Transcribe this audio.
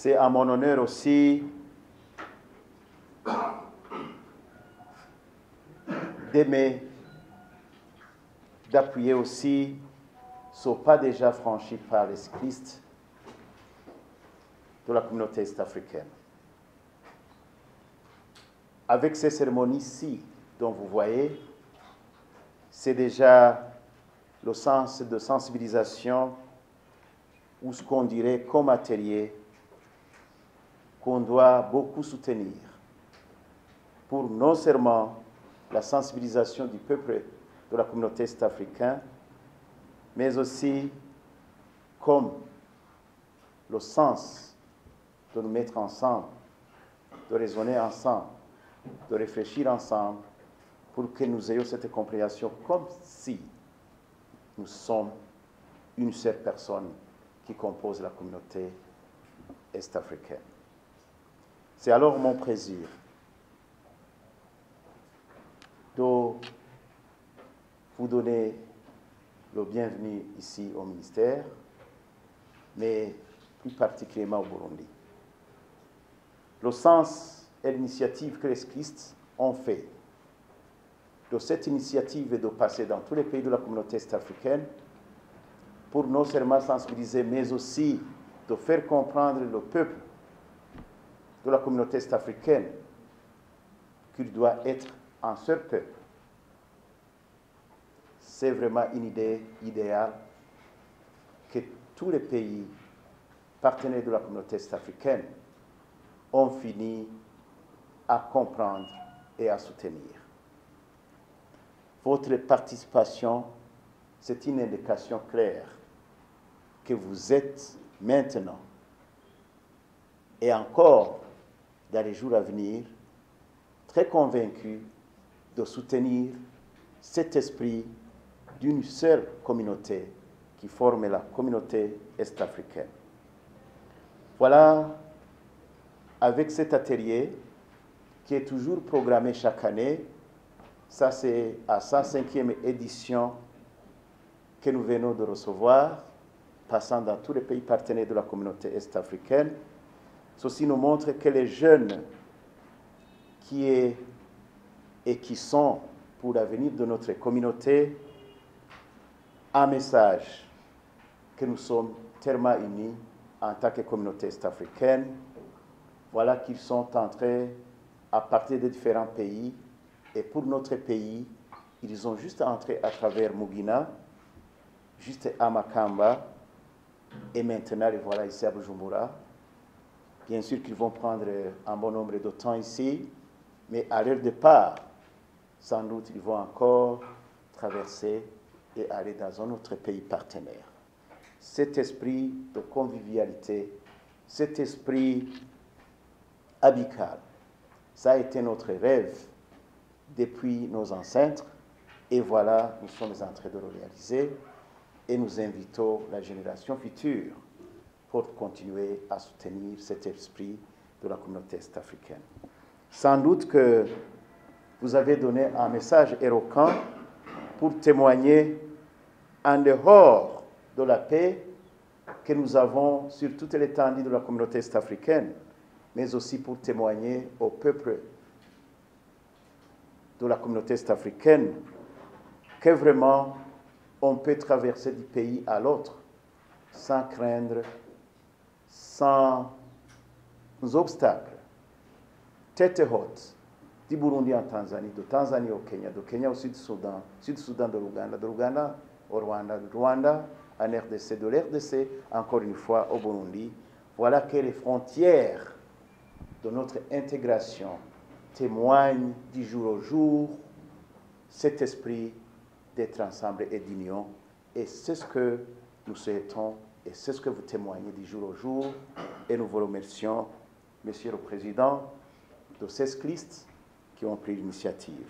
C'est à mon honneur aussi d'appuyer aussi ce pas déjà franchi par les cyclistes de la communauté est-africaine. Avec ces cérémonies-ci dont vous voyez, c'est déjà le sens de sensibilisation ou ce qu'on dirait comme atelier qu'on doit beaucoup soutenir pour non seulement la sensibilisation du peuple de la communauté est-africaine, mais aussi comme le sens de nous mettre ensemble, de raisonner ensemble, de réfléchir ensemble pour que nous ayons cette compréhension comme si nous sommes une seule personne qui compose la communauté est-africaine. C'est alors mon plaisir de vous donner le bienvenu ici au ministère, mais plus particulièrement au Burundi. Le sens et l'initiative que les cyclistes ont fait de cette initiative est de passer dans tous les pays de la communauté est-africaine pour non seulement sensibiliser, mais aussi de faire comprendre le peuple de la communauté est-africaine qu'il doit être un seul peuple. C'est vraiment une idée idéale que tous les pays partenaires de la communauté est-africaine ont fini à comprendre et à soutenir. Votre participation, c'est une indication claire que vous êtes maintenant et encore dans les jours à venir très convaincus de soutenir cet esprit d'une seule communauté qui forme la communauté est-africaine. Voilà, avec cet atelier qui est toujours programmé chaque année, ça c'est à 105e édition que nous venons de recevoir, passant dans tous les pays partenaires de la communauté est-africaine. Ceci nous montre que les jeunes qui sont pour l'avenir de notre communauté, un message que nous sommes tellement unis en tant que communauté est-africaine. Voilà qu'ils sont entrés à partir de différents pays. Et pour notre pays, ils ont juste entré à travers Mugina, juste à Makamba, et maintenant, les voilà ici à Bujumbura. Bien sûr qu'ils vont prendre un bon nombre de temps ici, mais à leur départ, sans doute, ils vont encore traverser et aller dans un autre pays partenaire. Cet esprit de convivialité, cet esprit amical, ça a été notre rêve depuis nos ancêtres, et voilà, nous sommes en train de le réaliser, et nous invitons la génération future pour continuer à soutenir cet esprit de la communauté est-africaine. Sans doute que vous avez donné un message éloquent pour témoigner en dehors de la paix que nous avons sur toute l'étendue de la communauté est-africaine, mais aussi pour témoigner au peuple de la communauté est-africaine que vraiment on peut traverser du pays à l'autre sans craindre, sans obstacles, tête haute, du Burundi en Tanzanie, de Tanzanie au Kenya au Sud-Soudan, Sud-Soudan de l'Ouganda au Rwanda, du Rwanda en RDC, de l'RDC encore une fois au Burundi. Voilà que les frontières de notre intégration témoignent du jour au jour cet esprit d'être ensemble et d'union. Et c'est ce que nous souhaitons et c'est ce que vous témoignez du jour au jour. Et nous vous remercions, Monsieur le Président, de ces cyclistes qui ont pris l'initiative.